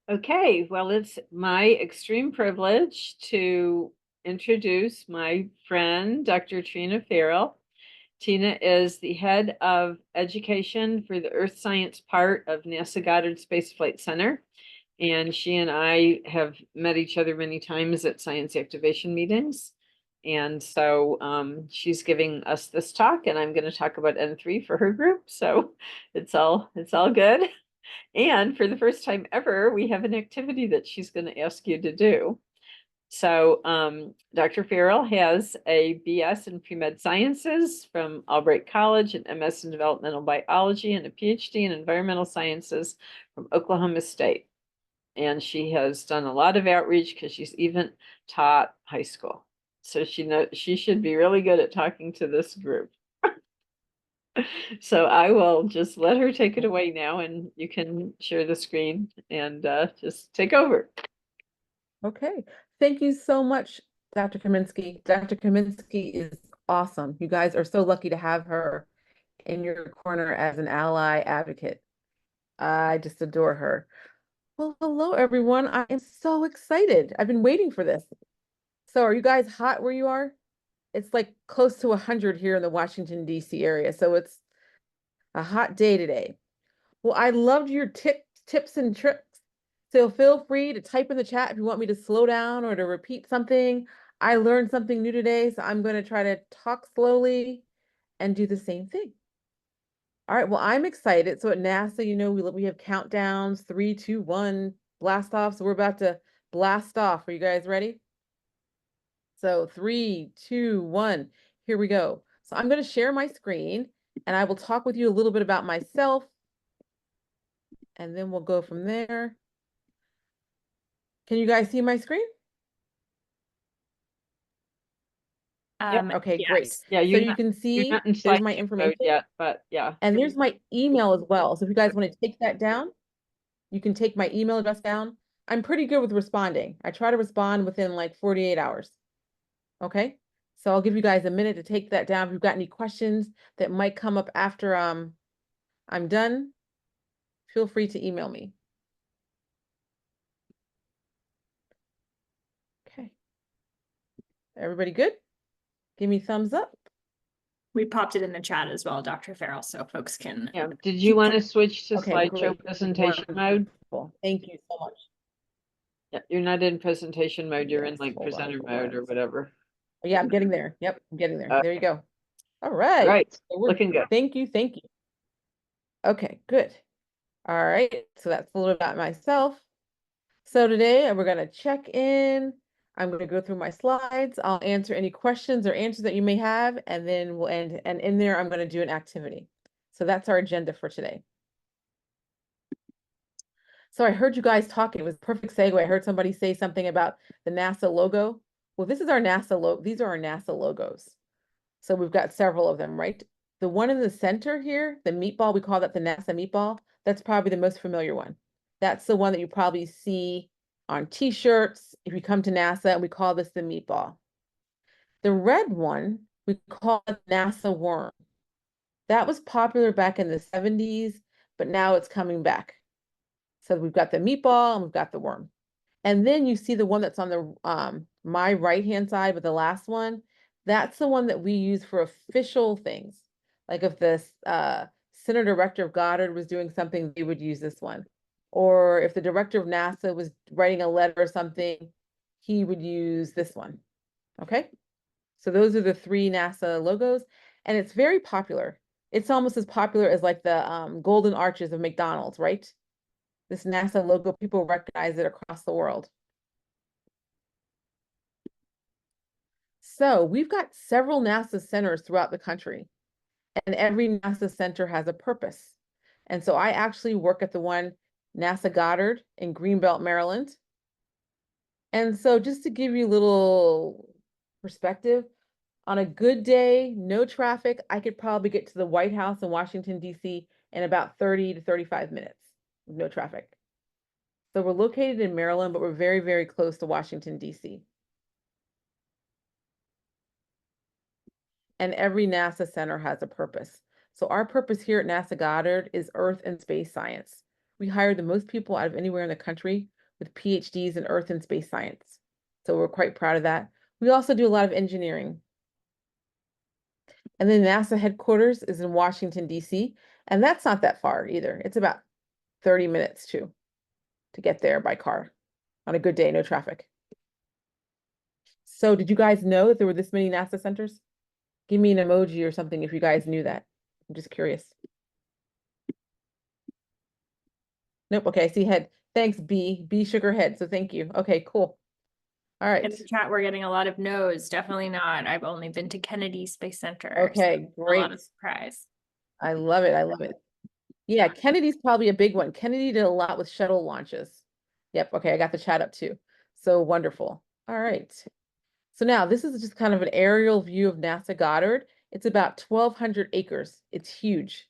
Okay, well, it's my extreme privilege to introduce my friend, Dr. Trina Ferrell. Tina is the head of education for the Earth Science part of NASA Goddard Space Flight Center. And she and I have met each other many times at science activation meetings. And so she's giving us this talk, and I'm going to talk about N3 for her group. So it's all good. And for the first time ever, we have an activity that she's going to ask you to do. So Dr. Ferrell has a BS in pre-med sciences from Albright College, an MS in developmental biology, and a PhD in environmental sciences from Oklahoma State. And she has done a lot of outreach because she's even taught high school. So she should be really good at talking to this group. So I will just let her take it away now, and you can share the screen and just take over. Okay. Thank you so much, Dr. Kaminsky. Dr. Kaminsky is awesome. You guys are so lucky to have her in your corner as an ally advocate. I just adore her. Well, hello, everyone. I am so excited. I've been waiting for this. So are you guys hot where you are? It's like close to 100 here in the Washington, D.C. area. So it's a hot day today. Well, I loved your tips and tricks. So feel free to type in the chat if you want me to slow down or to repeat something. I learned something new today, so I'm going to try to talk slowly and do the same thing. All right, well, I'm excited. So at NASA, we have countdowns, 3, 2, 1, blast off. So we're about to blast off. Are you guys ready? So 3, 2, 1, here we go. So I'm going to share my screen and I will talk with you a little bit about myself, and then we'll go from there. Can you guys see my screen? Okay, Yes. great. Yeah, So you can you're see not in there's my slideshow information mode yet, but yeah. and there's my email as well. So if you guys want to take that down, you can take my email address down. I'm pretty good with responding. I try to respond within like 48 hours. Okay. So I'll give you guys a minute to take that down. If you've got any questions that might come up after I'm done, feel free to email me. Okay. Everybody good? Give me thumbs up. We popped it in the chat as well, Dr. Ferrell, so folks can. Yeah. Did you want to switch to Okay, slideshow great. presentation mode? Wonderful. Thank you so much. Yeah, you're not in presentation mode. You're in Yes, like hold on presenter for mode or 1 whatever. Yeah, I'm getting there. Yep, I'm getting there. Okay. There you go. All All right. right. So Looking good. Thank you. Thank you. Okay, good. All right. So that's a little about myself. So today we're going to check in. I'm going to go through my slides. I'll answer any questions or answers that you may have, and then we'll end. And in there, I'm going to do an activity. So that's our agenda for today. So I heard you guys talking. It was a perfect segue. I heard somebody say something about the NASA logo. Well, this is our NASA logo. These are our NASA logos. So we've got several of them, right? The one in the center here, the meatball, we call that the NASA meatball. That's probably the most familiar one. That's the one that you probably see on t-shirts. If you come to NASA, we call this the meatball. The red one, we call it NASA worm. That was popular back in the 70s, but now it's coming back. So we've got the meatball and we've got the worm. And then you see the one that's on the my right-hand side, but the last one, that's the one that we use for official things. Like if the Center Director of Goddard was doing something, they would use this one. Or if the Director of NASA was writing a letter or something, he would use this one. Okay? So those are the 3 NASA logos, and it's very popular. It's almost as popular as like the golden arches of McDonald's, right? This NASA logo, people recognize it across the world. So we've got several NASA centers throughout the country, and every NASA center has a purpose. And so I actually work at the one NASA Goddard in Greenbelt, Maryland. And so just to give you a little perspective, on a good day, no traffic, I could probably get to the White House in Washington, D.C. in about 30 to 35 minutes with no traffic. So we're located in Maryland, but we're very, very close to Washington, D.C. And every NASA center has a purpose. So our purpose here at NASA Goddard is Earth and space science. We hire the most people out of anywhere in the country with PhDs in Earth and space science. So we're quite proud of that. We also do a lot of engineering. And then NASA headquarters is in Washington, D.C., and that's not that far either. It's about 30 minutes to get there by car on a good day, no traffic. So did you guys know that there were this many NASA centers? Give me an emoji or something if you guys knew that. I'm just curious. Nope. Okay, I see head. Thanks, B. B shook her head, so thank you. Okay, cool. All right. In the chat, we're getting a lot of no's. Definitely not. I've only been to Kennedy Space Center. Okay, so a lot great. of surprise. I love it. I love it. Yeah, Kennedy's probably a big one. Kennedy did a lot with shuttle launches. Yep. Okay, I got the chat up too. So wonderful. All right. So now this is just kind of an aerial view of NASA Goddard. It's about 1,200 acres. It's huge.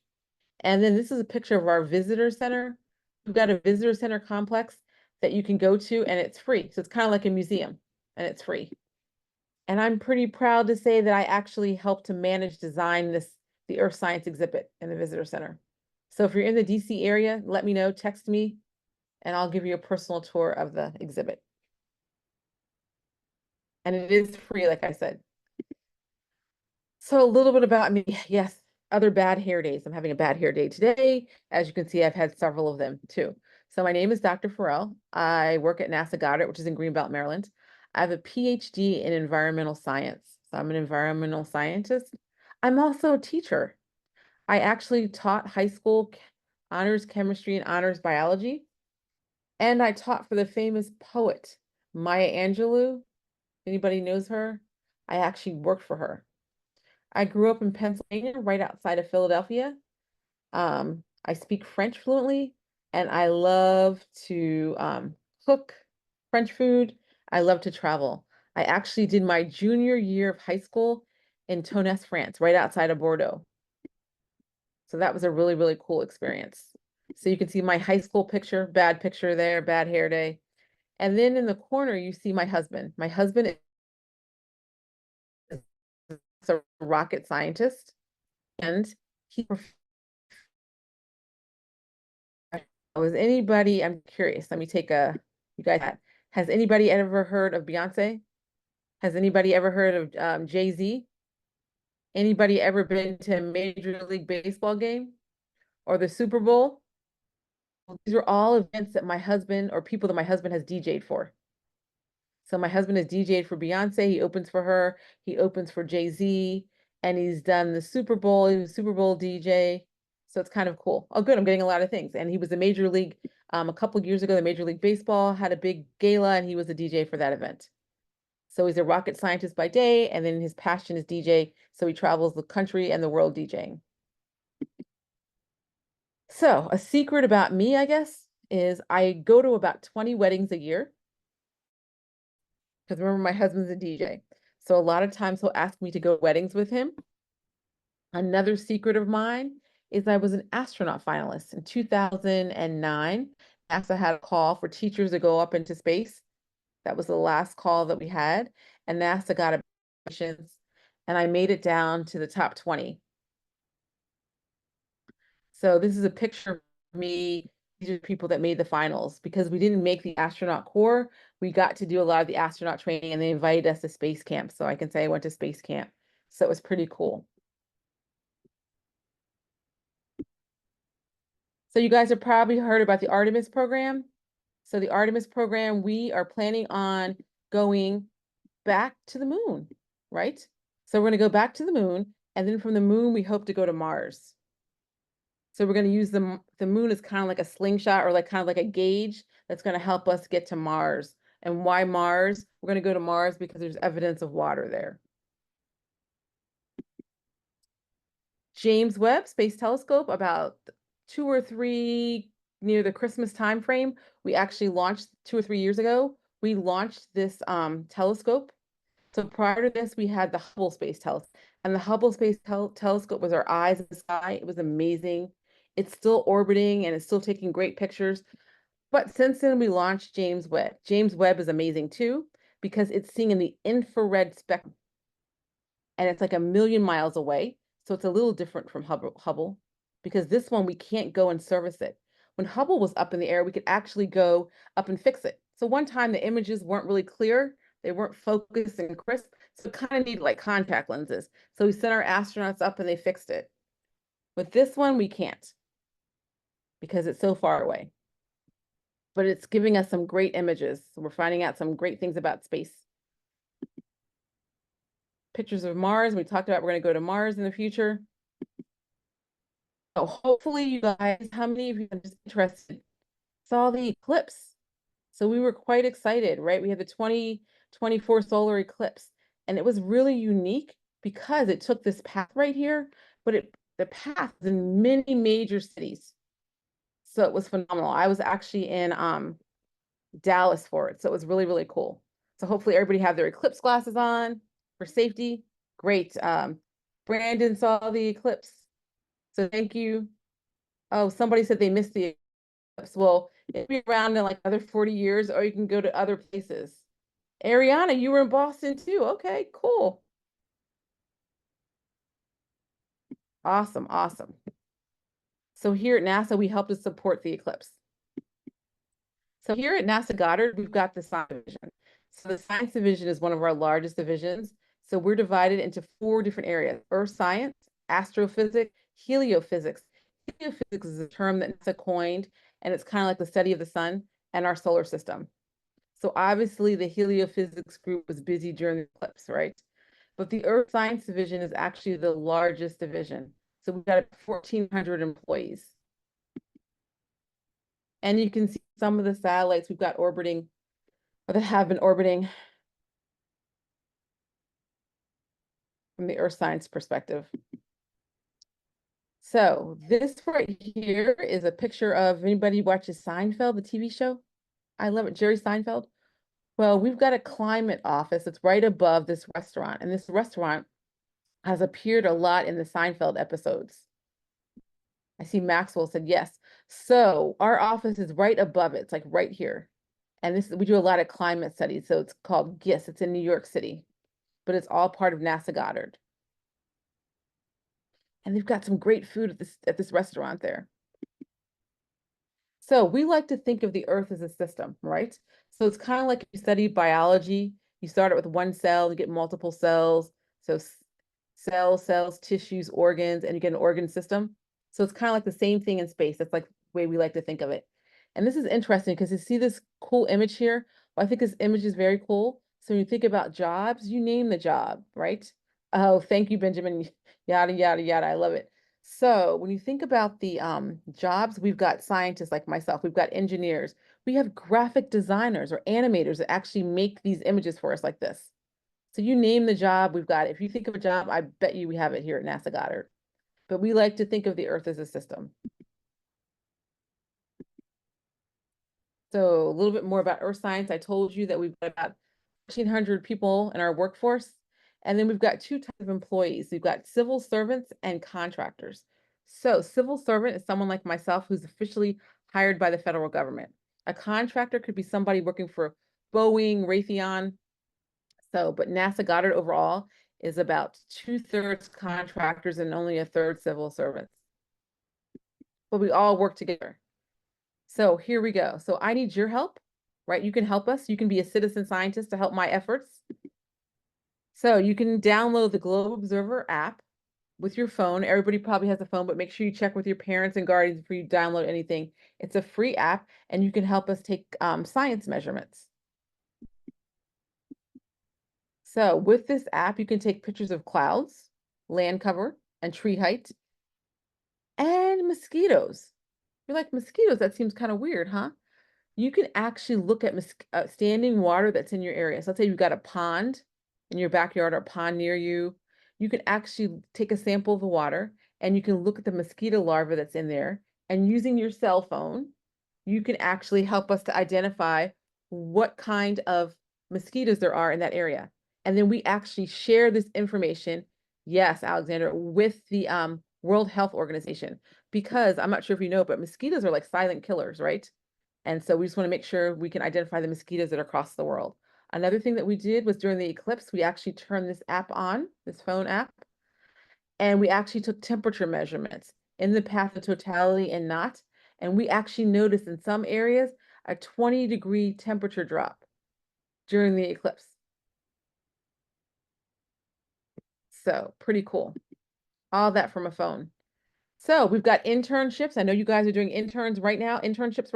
And then this is a picture of our visitor center. We've got a visitor center complex that you can go to and it's free. So it's kind of like a museum and it's free. And I'm pretty proud to say that I actually helped to manage design the Earth Science exhibit in the visitor center. So if you're in the DC area, let me know, text me, and I'll give you a personal tour of the exhibit. And it is free, like I said. So a little bit about me. Yes, other bad hair days. I'm having a bad hair day today. As you can see, I've had several of them too. So my name is Dr. Ferrell. I work at NASA Goddard, which is in Greenbelt, Maryland. I have a PhD in environmental science. So I'm an environmental scientist. I'm also a teacher. I actually taught high school honors chemistry and honors biology. And I taught for the famous poet, Maya Angelou. Anybody knows her? I actually worked for her. I grew up in Pennsylvania, right outside of Philadelphia. I speak French fluently, and I love to cook French food. I love to travel. I actually did my junior year of high school in Tonnes, France, right outside of Bordeaux. So that was a really, really cool experience. So you can see my high school picture, bad picture there, bad hair day. And then in the corner, you see my husband. My husband is a rocket scientist, and he was anybody, I'm curious, let me take you guys, has anybody ever heard of Beyonce? Has anybody ever heard of Jay-Z? Anybody ever been to a Major League Baseball game or the Super Bowl? These are all events that my husband or people that my husband has DJ'd for. So my husband has DJ'd for Beyonce. He opens for her. He opens for Jay-Z, and he's done the Super Bowl. He was Super Bowl DJ. So it's kind of cool. Oh, good. I'm getting a lot of things. And he was a Major League, a couple of years ago, the Major League Baseball had a big gala, and he was a DJ for that event. So he's a rocket scientist by day, and then his passion is DJ. So he travels the country and the world DJing. So a secret about me, I guess, is I go to about 20 weddings a year. Because remember, my husband's a DJ. So a lot of times he'll ask me to go to weddings with him. Another secret of mine is I was an astronaut finalist in 2009. NASA had a call for teachers to go up into space. That was the last call that we had. And NASA got a missions, and I made it down to the top 20. So this is a picture of me. These are people that made the finals because we didn't make the astronaut corps. We got to do a lot of the astronaut training, and they invited us to space camp. So I can say I went to space camp. So it was pretty cool. So you guys have probably heard about the Artemis program. So the Artemis program, we are planning on going back to the moon, right? So we're going to go back to the moon, and then from the moon, we hope to go to Mars. So we're going to use the moon as kind of like a slingshot or like kind of like a gauge that's going to help us get to Mars. And why Mars? We're going to go to Mars because there's evidence of water there. James Webb Space Telescope, about 2 or 3 near the Christmas time frame, we actually launched 2 or 3 years ago. We launched this telescope. So prior to this, we had the Hubble Space Telescope, and the Hubble Space Telescope was our eyes in the sky. It was amazing. It's still orbiting and it's still taking great pictures. But since then, we launched James Webb. James Webb is amazing too because it's seeing in the infrared spectrum, and it's like 1,000,000 miles away. So it's a little different from Hubble because this one we can't go and service it. when Hubble was up in the air, we could actually go up and fix it. So one time the images weren't really clear, they weren't focused and crisp, so kind of need like contact lenses. So we sent our astronauts up and they fixed it. With this one, we can't because it's so far away. But it's giving us some great images. So we're finding out some great things about space. Pictures of Mars. We talked about we're going to go to Mars in the future. So hopefully you guys, how many of you are just interested, saw the eclipse? So we were quite excited, right? We had the 2024 solar eclipse, and it was really unique because it took this path right here, but the path is in many major cities. So it was phenomenal. I was actually in Dallas for it, so it was really, really cool. So hopefully everybody have their eclipse glasses on for safety. Great. Brandon saw the eclipse. So thank you. Oh, somebody said they missed the eclipse. Well, it'll be around in like another 40 years, or you can go to other places. Ariana, you were in Boston too. Okay, cool. Awesome, awesome. So here at NASA, we help to support the eclipse. So here at NASA Goddard, we've got the science division. So the science division is one of our largest divisions. So we're divided into 4 different areas: earth science, astrophysics, heliophysics. Heliophysics is a term that NASA coined, and it's kind of like the study of the sun and our solar system. So obviously the heliophysics group was busy during the eclipse, right? But the earth science division is actually the largest division. So we've got 1,400 employees. And you can see some of the satellites we've got orbiting, or that have been orbiting from the earth science perspective. So this right here is a picture of, anybody watches Seinfeld, the TV show? I love it, Jerry Seinfeld. Well, we've got a climate office that's right above this restaurant, and this restaurant has appeared a lot in the Seinfeld episodes. I see Maxwell said yes. So our office is right above it. It's like right here. And this, we do a lot of climate studies. So it's called GISS. It's in New York City, but it's all part of NASA Goddard. And they've got some great food at this restaurant there. So we like to think of the Earth as a system, right? So it's kind of like you study biology. You start it with one cell, you get multiple cells. So cells, tissues, organs, and you get an organ system. So it's kind of like the same thing in space. That's like the way we like to think of it. And this is interesting because you see this cool image here. Well, I think this image is very cool. So when you think about jobs, you name the job, right? Oh, thank you, Benjamin. Yada, yada, yada. I love it. So when you think about the jobs, we've got scientists like myself, we've got engineers, we have graphic designers or animators that actually make these images for us like this. So you name the job, we've got it. If you think of a job, I bet you we have it here at NASA Goddard. But we like to think of the Earth as a system. So a little bit more about earth science. I told you that we've got about 1,400 people in our workforce. And then we've got 2 types of employees. We've got civil servants and contractors. So civil servant is someone like myself who's officially hired by the federal government. A contractor could be somebody working for Boeing, Raytheon. So, but NASA Goddard overall is about 2/3 contractors and only 1/3 civil servants. But we all work together. So here we go. So I need your help, right? You can help us. You can be a citizen scientist to help my efforts. So you can download the Globe Observer app with your phone. Everybody probably has a phone, but make sure you check with your parents and guardians before you download anything. It's a free app, and you can help us take science measurements. So with this app, you can take pictures of clouds, land cover, and tree height, and mosquitoes. You're like, mosquitoes? That seems kind of weird, huh? You can actually look at standing water that's in your area. So let's say you've got a pond in your backyard or a pond near you. You can actually take a sample of the water and you can look at the mosquito larva that's in there. And using your cell phone, you can actually help us to identify what kind of mosquitoes there are in that area. And then we actually share this information, yes, Alexander, with the World Health Organization, because I'm not sure if you know, but mosquitoes are like silent killers, right? And so we just want to make sure we can identify the mosquitoes that are across the world. Another thing that we did was during the eclipse, we actually turned this app on, this phone app, and we actually took temperature measurements in the path of totality and not. And we actually noticed in some areas a 20-degree temperature drop during the eclipse. So pretty cool. All that from a phone. So we've got internships. I know you guys are doing internships right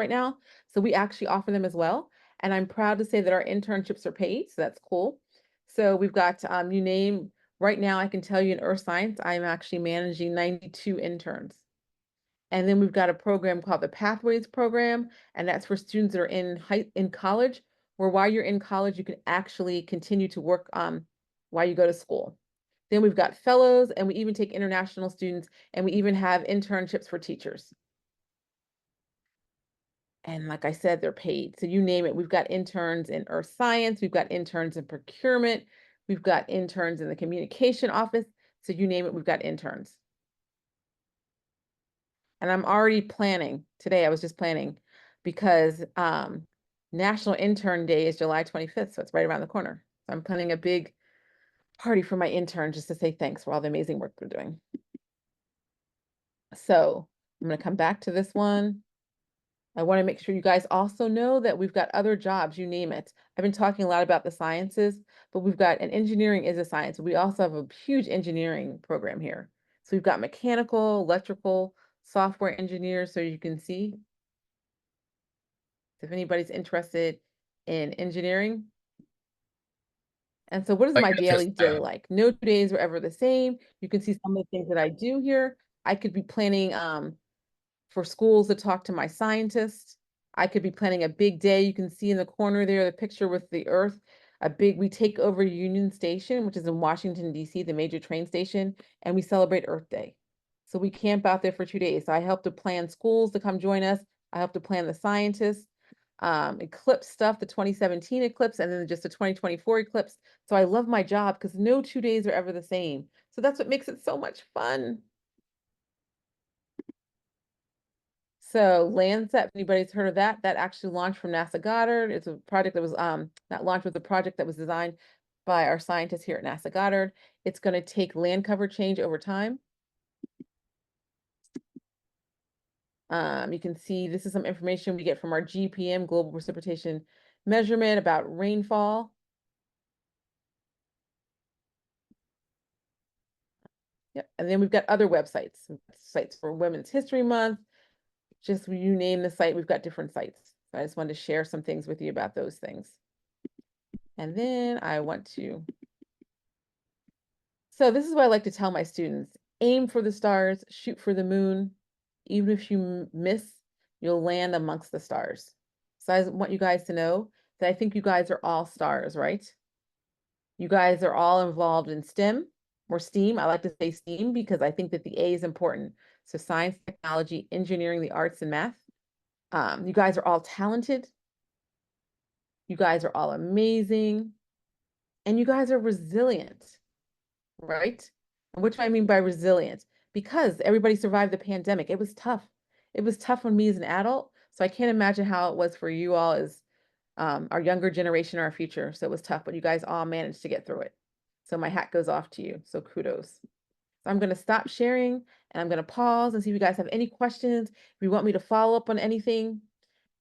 now. So we actually offer them as well. And I'm proud to say that our internships are paid. So that's cool. So we've got, right now I can tell you in earth science, I'm actually managing 92 interns. And then we've got a program called the Pathways Program, and that's for students that are in college, where while you're in college, you can actually continue to work while you go to school. Then we've got fellows, and we even take international students, and we even have internships for teachers. And like I said, they're paid. So you name it. We've got interns in earth science, we've got interns in procurement, we've got interns in the communication office. So you name it, we've got interns. And I'm already planning today. I was just planning because National Intern Day is July 25th, so it's right around the corner. So I'm planning a big party for my intern just to say thanks for all the amazing work they're doing. So I'm going to come back to this one. I want to make sure you guys also know that we've got other jobs, you name it. I've been talking a lot about the sciences, but we've got, and engineering is a science. We also have a huge engineering program here. So we've got mechanical, electrical, software engineers, so you can see if anybody's interested in engineering. And so what is my daily day like? No 2 days are ever the same. You can see some of the things that I do here. I could be planning for schools to talk to my scientists. I could be planning a big day. You can see in the corner there, the picture with the Earth, we take over Union Station, which is in Washington, D.C., the major train station, and we celebrate Earth Day. So we camp out there for 2 days. So I help to plan schools to come join us. I help to plan the scientists, eclipse stuff, the 2017 eclipse, and then just the 2024 eclipse. So I love my job because no 2 days are ever the same. So that's what makes it so much fun. So Landsat, if anybody's heard of that, that actually launched from NASA Goddard. It's a project that was not launched, but a project that was designed by our scientists here at NASA Goddard. It's going to take land cover change over time. You can see this is some information we get from our GPM, Global Precipitation Measurement, about rainfall. Yep. And then we've got other websites, sites for Women's History Month. Just you name the site, we've got different sites. So I just wanted to share some things with you about those things. And then I want to, so this is what I like to tell my students: aim for the stars, shoot for the moon. Even if you miss, you'll land amongst the stars. So I want you guys to know that I think you guys are all stars, right? You guys are all involved in STEM or STEAM. I like to say STEAM because I think that the A is important. So science, technology, engineering, the arts, and math. You guys are all talented. You guys are all amazing. And you guys are resilient, right? And what do I mean by resilient? Because everybody survived the pandemic. It was tough. It was tough on me as an adult. So I can't imagine how it was for you all as our younger generation or our future. So it was tough, but you guys all managed to get through it. So my hat goes off to you. So kudos. So I'm going to stop sharing and I'm going to pause and see if you guys have any questions. If you want me to follow up on anything,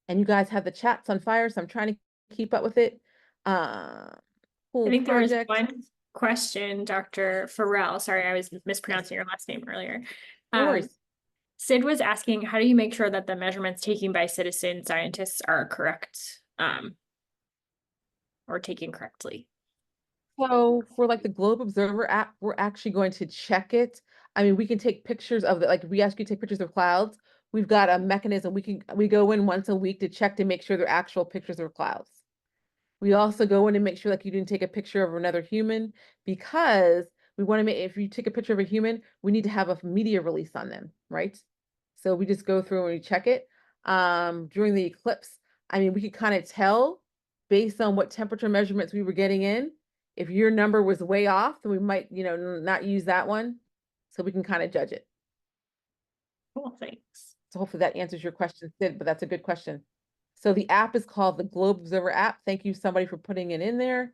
and you guys have the chats on fire, so I'm trying to keep up with it. Cool I think there was project. one question, Dr. Ferrell. Sorry, I was mispronouncing your last name earlier. No worries. Sid was asking, how do you make sure that the measurements taken by citizen scientists are correct, or taken correctly? So for like the Globe Observer app, we're actually going to check it. I mean, we can take pictures of like we ask you to take pictures of clouds. We've got a mechanism. We go in once a week to check to make sure they're actual pictures of clouds. We also go in and make sure like you didn't take a picture of another human, because we want to make, if you take a picture of a human, we need to have a media release on them, right? So we just go through and we check it. During the eclipse, I mean, we could kind of tell based on what temperature measurements we were getting in. If your number was way off, then we might, not use that one. So we can kind of judge it. Cool, thanks. So hopefully that answers your question, Sid, but that's a good question. So the app is called the Globe Observer app. Thank you, somebody, for putting it in there.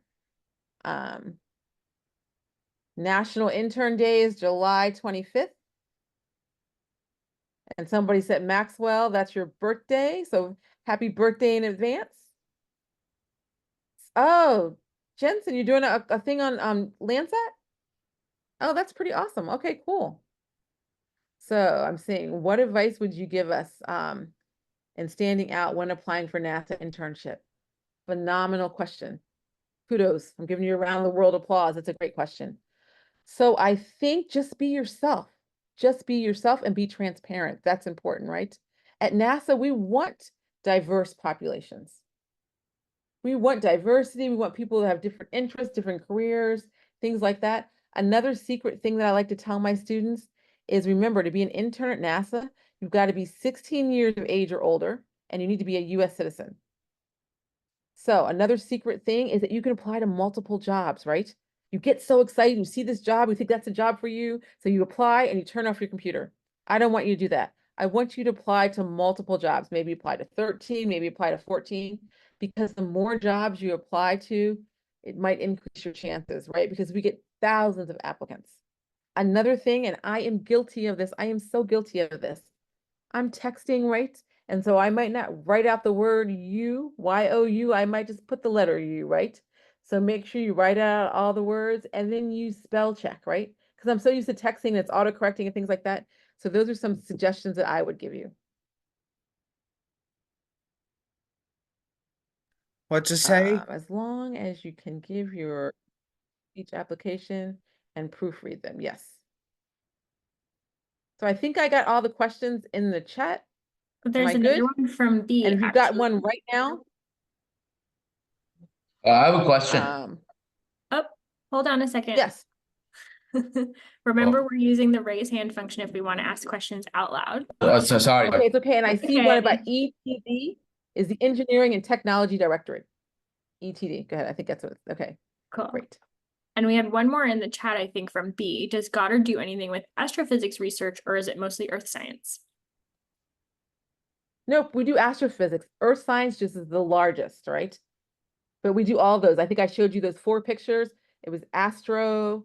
National Intern Day is July 25th. And somebody said, Maxwell, that's your birthday. So happy birthday in advance. Oh, Jensen, you're doing a thing on Landsat? Oh, that's pretty awesome. Okay, cool. So I'm saying, what advice would you give us in standing out when applying for NASA internship? Phenomenal question. Kudos. I'm giving you a round of the world applause. That's a great question. So I think just be yourself. Just be yourself and be transparent. That's important, right? At NASA, we want diverse populations. We want diversity. We want people to have different interests, different careers, things like that. Another secret thing that I like to tell my students is remember, to be an intern at NASA, you've got to be 16 years of age or older, and you need to be a US citizen. So another secret thing is that you can apply to multiple jobs, right? You get so excited, you see this job, you think that's a job for you, so you apply and you turn off your computer. I don't want you to do that. I want you to apply to multiple jobs. Maybe apply to 13, maybe apply to 14, because the more jobs you apply to, it might increase your chances, right? Because we get thousands of applicants. Another thing, and I am guilty of this, I am so guilty of this. I'm texting, right? And so I might not write out the word you, Y-O-U, I might just put the letter U, right? So make sure you write out all the words and then you spell check, right? Because I'm so used to texting, it's auto-correcting and things like that. So those are some suggestions that I would give you. What to say? As long as you can give your each application and proofread them, yes. So I think I got all the questions in the chat. There's I another good? one from B. And if you've got actually. one right now, I have a question. Oh, hold on a second. yes. Remember, Oh. we're using the raise hand function if we want to ask questions out loud. So sorry. Okay, it's okay. And I see Okay. one about ETD is the Engineering and Technology Directorate. ETD. Go ahead. I think that's what. Okay, Cool. great. And we had one more in the chat, I think, from B. Does Goddard do anything with astrophysics research, or is it mostly earth science? Nope, we do astrophysics. Earth science just is the largest, right? But we do all those. I think I showed you those 4 pictures. It was astro,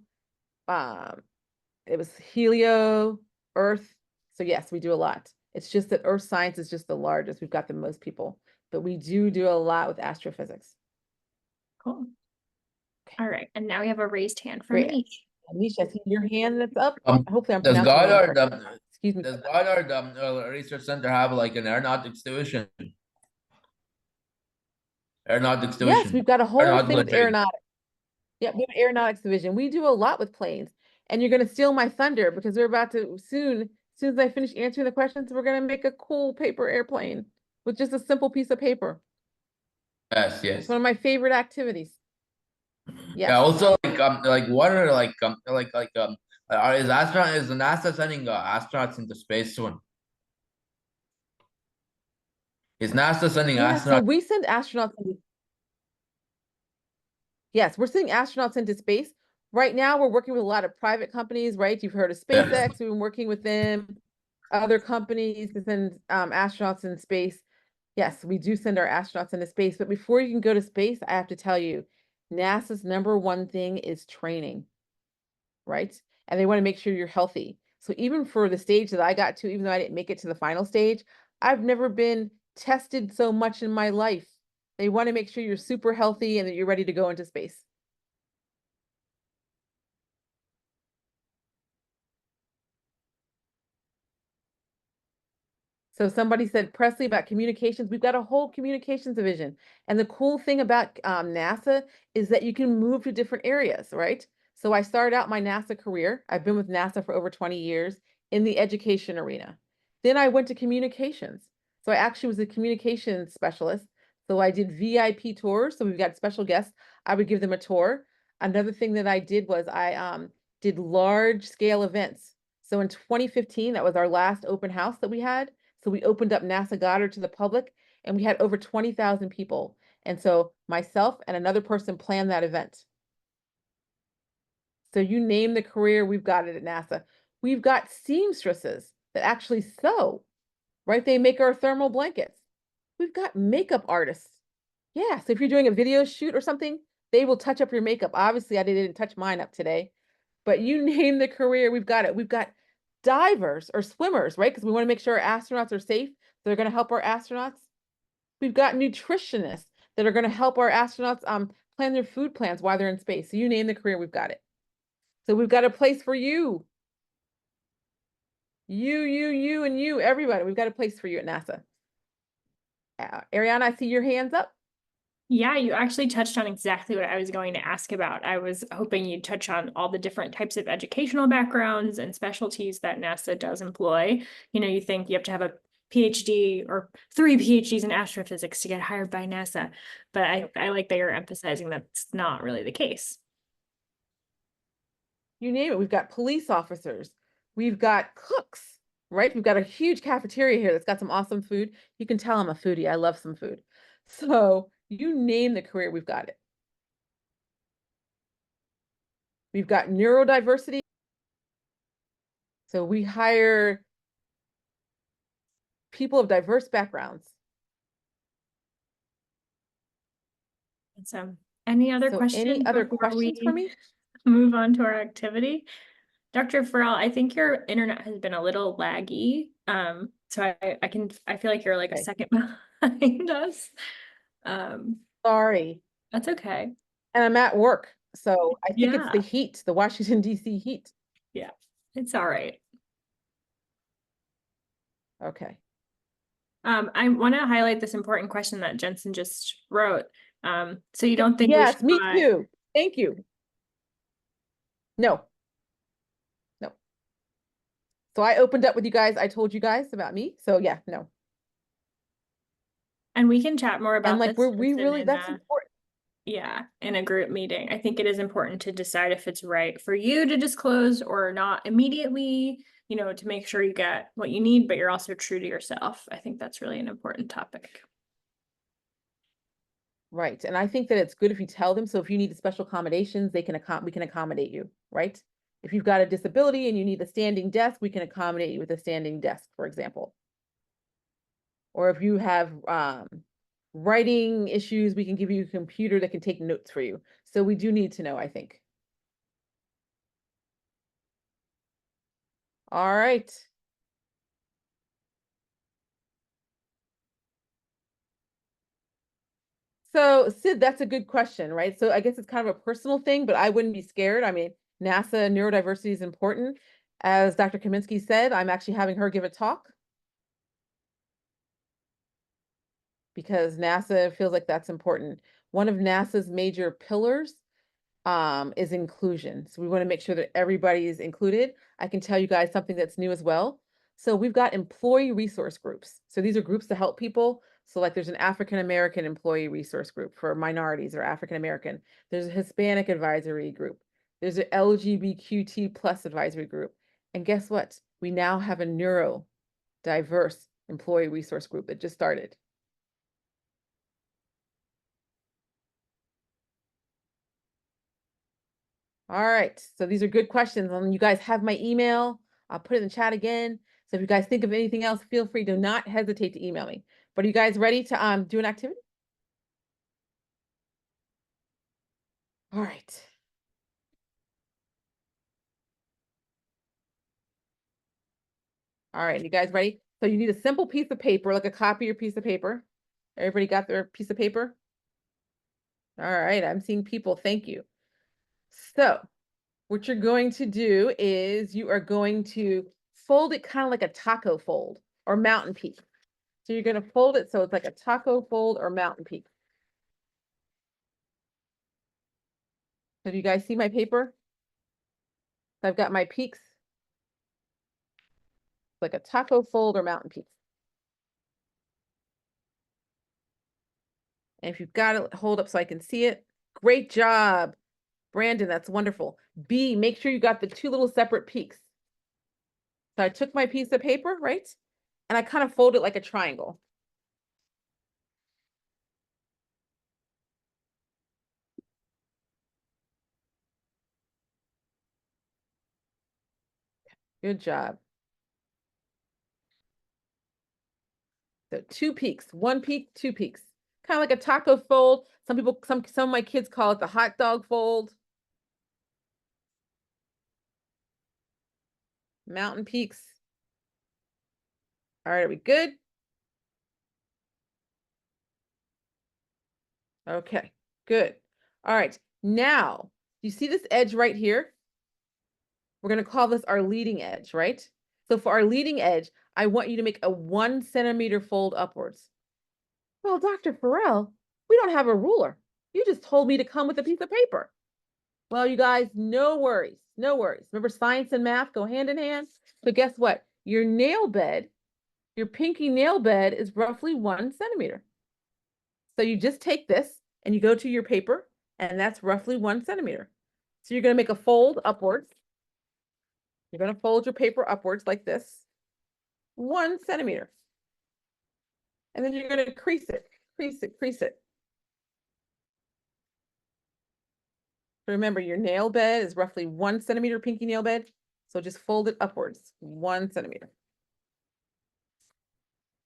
it was helio, earth. So yes, we do a lot. It's just that earth science is just the largest. We've got the most people, but we do a lot with astrophysics. Cool. Okay. All right, and now we have a raised hand from Great. Manish. Anisha, I see your hand that's up. Um, Hopefully I'm Does pronouncing your name Goddard correctly. Excuse me. does Goddard Research Center have like an aeronautics division? Aeronautics division. Yes, we've got a whole Aeronautical thing with trade. aeronautics. Yeah, we have an aeronautics division. We do a lot with planes. And you're going to steal my thunder because we're about to soon as I finish answering the questions, we're going to make a cool paper airplane with just a simple piece of paper. Yes, yes. It's one of my favorite activities. Yeah. Yes. Also, like what are is the NASA sending astronauts into space soon? Is NASA sending Yeah, so astronauts? we send astronauts into, yes, we're sending astronauts into space. Right now, we're working with a lot of private companies, right? You've heard of SpaceX, we've been working with them, other companies to send astronauts in space. Yes, we do send our astronauts into space, but before you can go to space, I have to tell you, NASA's #1 thing is training, right? And they want to make sure you're healthy. So even for the stage that I got to, even though I didn't make it to the final stage, I've never been tested so much in my life. They want to make sure you're super healthy and that you're ready to go into space. So somebody said, Presley, about communications. We've got a whole communications division. And the cool thing about NASA is that you can move to different areas, right? So I started out my NASA career. I've been with NASA for over 20 years in the education arena. Then I went to communications. So I actually was a communications specialist. So I did VIP tours. So we've got special guests. I would give them a tour. Another thing that I did was I did large scale events. So in 2015, that was our last open house that we had. So we opened up NASA Goddard to the public and we had over 20,000 people. And so myself and another person planned that event. So you name the career, we've got it at NASA. We've got seamstresses that actually sew, right? They make our thermal blankets. We've got makeup artists. Yeah, so if you're doing a video shoot or something, they will touch up your makeup. Obviously, I didn't touch mine up today, but you name the career, we've got it. We've got divers or swimmers, right? Because we want to make sure our astronauts are safe. They're going to help our astronauts. We've got nutritionists that are going to help our astronauts plan their food plans while they're in space. So you name the career, we've got it. So we've got a place for you. You, and you, everybody. We've got a place for you at NASA. Ariana, I see your hands up. Yeah, you actually touched on exactly what I was going to ask about. I was hoping you'd touch on all the different types of educational backgrounds and specialties that NASA does employ. You think you have to have a PhD or 3 PhDs in astrophysics to get hired by NASA, but I like that you're emphasizing that's not really the case. You name it. We've got police officers. We've got cooks, right? We've got a huge cafeteria here that's got some awesome food. You can tell I'm a foodie. I love some food. So you name the career, we've got it. We've got neurodiversity. So we hire people of diverse backgrounds. So any other So questions? any other before questions we for me? move on to our activity? Dr. Ferrell, I think your internet has been a little laggy. So I feel like you're like a Okay. second behind us. Sorry. That's okay. And I'm at work. So I think it's the Yeah. heat, the Washington, D.C. heat. Yeah, it's all right. Okay. I want to highlight this important question that Jensen just wrote. So you don't think we Yes, should me buy- too. Thank you. No. No. So I opened up with you guys. I told you guys about me. So yeah, no. And we can chat more about And like this, we Jensen, really, in that's a- important. Yeah, in a group meeting. I think it is important to decide if it's right for you to disclose or not immediately, to make sure you get what you need, but you're also true to yourself. I think that's really an important topic. Right. And I think that it's good if you tell them. So if you need special accommodations, we can accommodate you, right? If you've got a disability and you need a standing desk, we can accommodate you with a standing desk, for example. Or if you have writing issues, we can give you a computer that can take notes for you. So we do need to know, I think. All right. So Sid, that's a good question, right? So I guess it's kind of a personal thing, but I wouldn't be scared. I mean, NASA neurodiversity is important. As Dr. Kaminsky said, I'm actually having her give a talk because NASA feels like that's important. One of NASA's major pillars is inclusion. So we want to make sure that everybody is included. I can tell you guys something that's new as well. So we've got employee resource groups. So these are groups to help people. So like there's an African American employee resource group for minorities or African American. There's a Hispanic advisory group. There's an LGBTQ plus advisory group. And guess what? We now have a neurodiverse employee resource group that just started. All right, so these are good questions. You guys have my email. I'll put it in the chat again. So if you guys think of anything else, feel free, do not hesitate to email me. But are you guys ready to do an activity? All right. All right, you guys ready? So you need a simple piece of paper, like a copy or piece of paper. Everybody got their piece of paper? All right, I'm seeing people, thank you. So what you're going to do is you are going to fold it kind of like a taco fold or mountain peak. So you're going to fold it so it's like a taco fold or mountain peak. So do you guys see my paper? I've got my peaks. Like a taco fold or mountain peak. And if you've got it, hold up so I can see it. Great job, Brandon, that's wonderful. B, make sure you got the 2 little separate peaks. So I took my piece of paper, right? And I kind of fold it like a triangle. Good job. So 2 peaks, 1 peak, 2 peaks. Kind of like a taco fold. Some of my kids call it the hot dog fold. mountain peaks. All right, are we good? Okay, good. All right, now, you see this edge right here? We're going to call this our leading edge, right? So for our leading edge, I want you to make a 1 centimeter fold upwards. Well, Dr. Ferrell, we don't have a ruler. You just told me to come with a piece of paper. Well, you guys, no worries, no worries. Remember, science and math go hand in hand. So guess what? Your nail bed, your pinky nail bed is roughly 1 centimeter. So you just take this and you go to your paper, and that's roughly 1 centimeter. So you're going to make a fold upwards. You're going to fold your paper upwards like this, 1 centimeter. And then you're going to crease it, crease it, crease it. Remember, your nail bed is roughly 1 centimeter pinky nail bed. So just fold it upwards, 1 centimeter.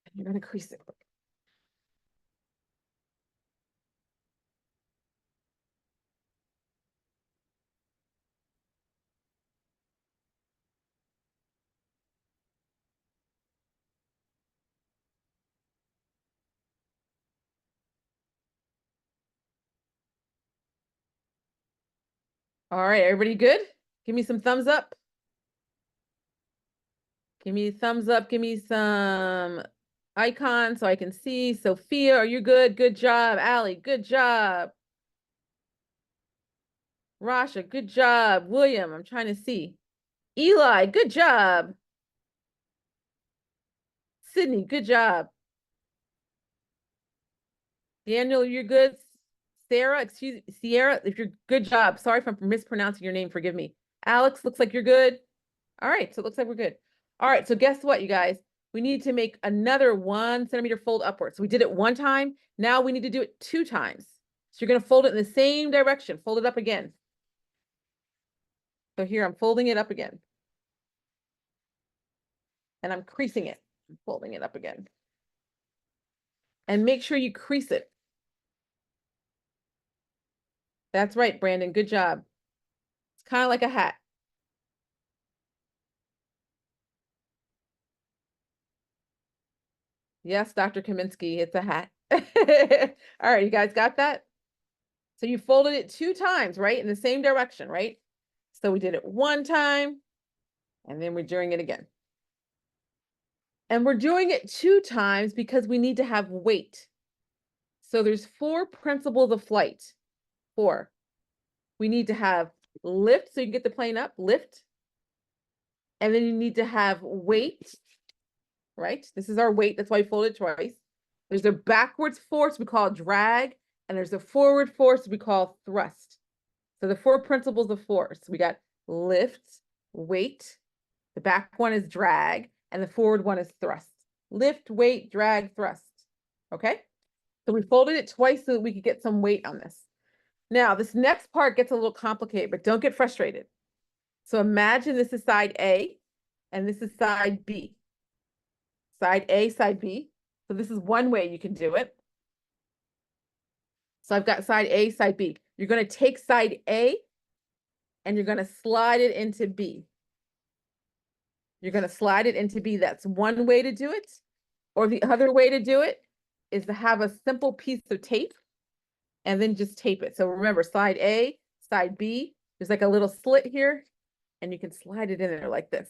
And you're going to crease it. All right, everybody good? Give me some thumbs up. Give me a thumbs up. Give me some icons so I can see. Sophia, are you good? Good job. Allie, good job. Rasha, good job. William, I'm trying to see. Eli, good job. Sydney, good job. Daniel, you're good. Sarah, Sierra, if you're good job. Sorry if I'm mispronouncing your name, forgive me. Alex, looks like you're good. All right, so it looks like we're good. All right, so guess what, you guys? We need to make another 1 centimeter fold upwards. So we did it 1 time. Now we need to do it 2 times. So you're going to fold it in the same direction. Fold it up again. So here I'm folding it up again. And I'm creasing it. I'm folding it up again. And make sure you crease it. That's right, Brandon. Good job. It's kind of like a hat. Yes, Dr. Kaminsky, it's a hat. All right, you guys got that? So you folded it 2 times, right? In the same direction, right? So we did it 1 time, and then we're doing it again. And we're doing it 2 times because we need to have weight. So there's 4 principles of flight. 4. We need to have lift, so you can get the plane up, lift. And then you need to have weight, right? This is our weight, that's why we folded twice. There's a backwards force we call drag, and there's a forward force we call thrust. So the 4 principles of force, we got lift, weight, the back one is drag, and the forward one is thrust. Lift, weight, drag, thrust. Okay? So we folded it twice so that we could get some weight on this. Now, this next part gets a little complicated, but don't get frustrated. So imagine this is side A, and this is side B. Side A, side B. So this is one way you can do it. So I've got side A, side B. You're going to take side A, and you're going to slide it into B. You're going to slide it into B. That's one way to do it. Or the other way to do it is to have a simple piece of tape and then just tape it. So remember, side A, side B, there's like a little slit here, and you can slide it in there like this.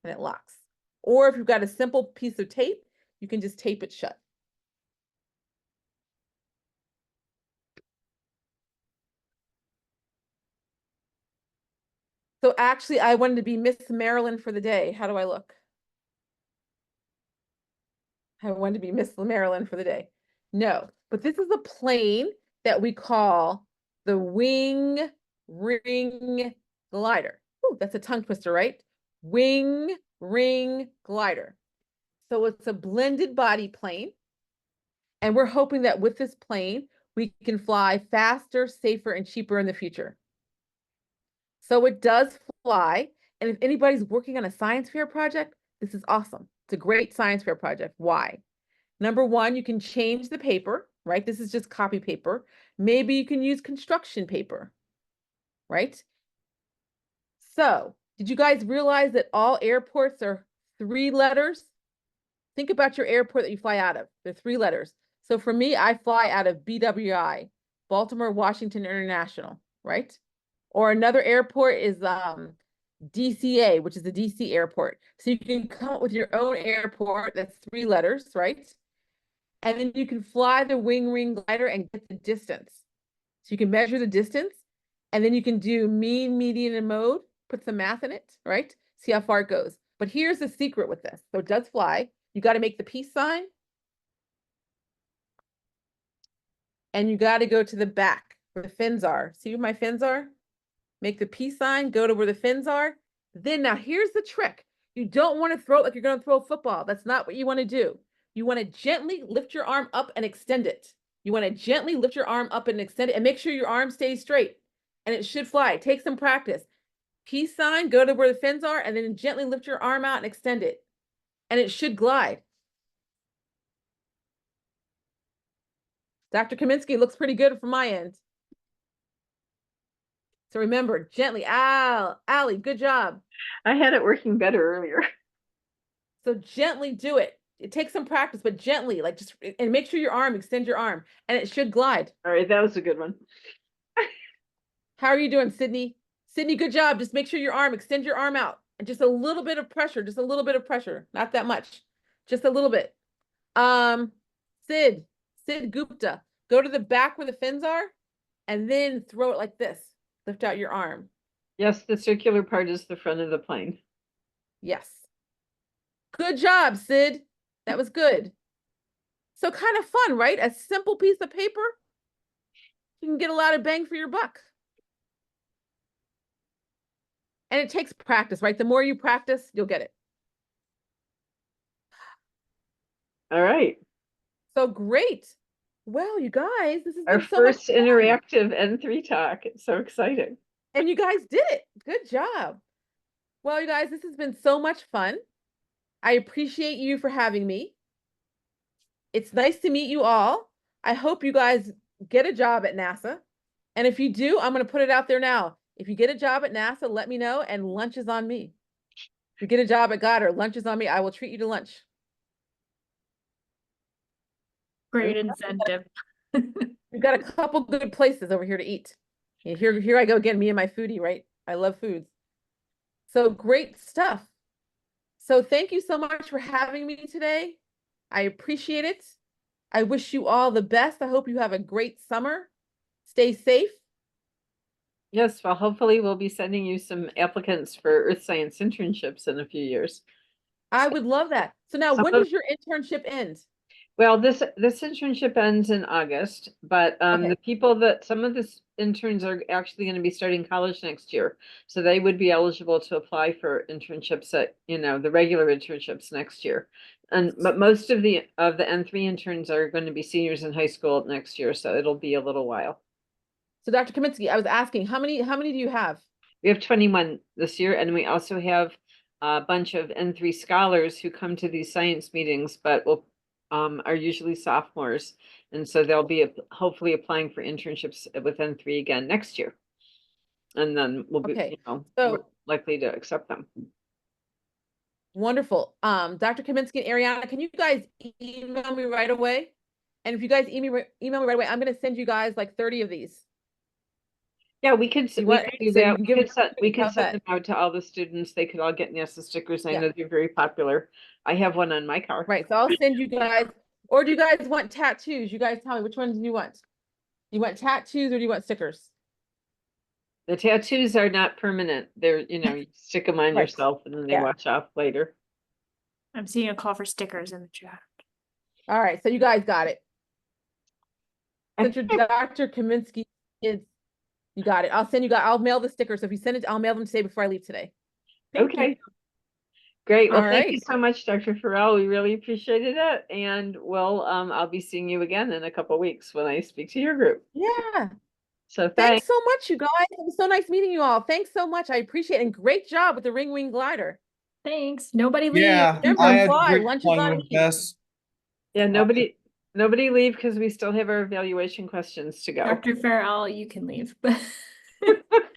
And it locks. Or if you've got a simple piece of tape, you can just tape it shut. So actually, I wanted to be Miss Maryland for the day. How do I look? I wanted to be Miss Maryland for the day. No, but this is a plane that we call the wing ring glider. Ooh, that's a tongue twister, right? Wing ring glider. So it's a blended body plane. And we're hoping that with this plane, we can fly faster, safer, and cheaper in the future. So it does fly. And if anybody's working on a science fair project, this is awesome. It's a great science fair project. Why? Number one, you can change the paper, right? This is just copy paper. Maybe you can use construction paper, right? So, did you guys realize that all airports are 3 letters? Think about your airport that you fly out of. They're 3 letters. So for me, I fly out of BWI, Baltimore Washington International, right? Or another airport is DCA, which is the DC airport. So you can come up with your own airport that's 3 letters, right? And then you can fly the wing glider and get the distance. So you can measure the distance, and then you can do mean, median, and mode, put some math in it, right? See how far it goes. But here's the secret with this. So it does fly. You got to make the peace sign. And you got to go to the back where the fins are. See where my fins are? Make the peace sign, go to where the fins are. Then now here's the trick. You don't want to throw it like you're going to throw a football. That's not what you want to do. You want to gently lift your arm up and extend it. You want to gently lift your arm up and extend it and make sure your arm stays straight. And it should fly. Take some practice. Peace sign, go to where the fins are, and then gently lift your arm out and extend it. And it should glide. Dr. Kaminsky looks pretty good from my end. So remember, gently, Allie, good job. I had it working better earlier. So gently do it. It takes some practice, but gently, like just, and make sure your arm, extend your arm, and it should glide. All right, that was a good one. How are you doing, Sydney? Sydney, good job. Just make sure your arm, extend your arm out, and just a little bit of pressure, just a little bit of pressure, not that much, just a little bit. Sid Gupta, go to the back where the fins are, and then throw it like this. Lift out your arm. Yes, the circular part is the front of the plane. Yes. Good job, Sid. That was good. So kind of fun, right? A simple piece of paper. You can get a lot of bang for your buck. And it takes practice, right? The more you practice, you'll get it. All right. So great. Well, you guys, this has Our been so much first fun. interactive N3 talk. It's so exciting. And you guys did it. Good job. Well, you guys, this has been so much fun. I appreciate you for having me. It's nice to meet you all. I hope you guys get a job at NASA. And if you do, I'm going to put it out there now. If you get a job at NASA, let me know, and lunch is on me. If you get a job at Goddard, lunch is on me. I will treat you to lunch. Great incentive. We've got a couple good places over here to eat. Yeah, here I go again, me and my foodie, right? I love foods. So great stuff. So thank you so much for having me today. I appreciate it. I wish you all the best. I hope you have a great summer. Stay safe. Yes, well, hopefully we'll be sending you some applicants for Earth Science internships in a few years. I would love that. So now, when does your internship end? Well, this internship ends in August, but Okay. the people that some of the interns are actually going to be starting college next year, so they would be eligible to apply for internships at the regular internships next year. But most of the N3 interns are going to be seniors in high school next year, so it'll be a little while. So Dr. Kaminsky, I was asking, how many do you have? We have 21 this year, and we also have a bunch of N3 scholars who come to these science meetings, but are usually sophomores, and so they'll be hopefully applying for internships with N3 again next year, and then we'll be so likely to accept them. Wonderful. Dr. Kaminsky and Ariana, can you guys email me right away? And if you guys email me right away, I'm going to send you guys like 30 of these. Yeah, we could do that. We could send them out to all the students. They could all get NASA stickers. I know they're very popular. I have one on my car. Right. So I'll send you guys, or do you guys want tattoos? You guys tell me, which ones do you want? You want tattoos or do you want stickers? The tattoos are not permanent. They're, you stick them on yourself and then they wash off later. I'm seeing a call for stickers in the chat. All right. So you guys got it. Since you're Dr. Kaminsky kids, you got it. I'll send you guys, I'll mail the stickers. So if you send it, I'll mail them today before I leave today. Okay. Great. Well, thank you so much, Dr. Ferrell. We really appreciated it. And I'll be seeing you again in a couple of weeks when I speak to your group. Yeah. So thanks so much, you guys. It was so nice meeting you all. Thanks so much. I appreciate it. And great job with the wing glider. Thanks. Nobody leave. Yeah, Remember, I had fly. great Lunch is fun on with me. this. Yeah, nobody leave because we still have our evaluation questions to go. Dr. Ferrell, you can leave.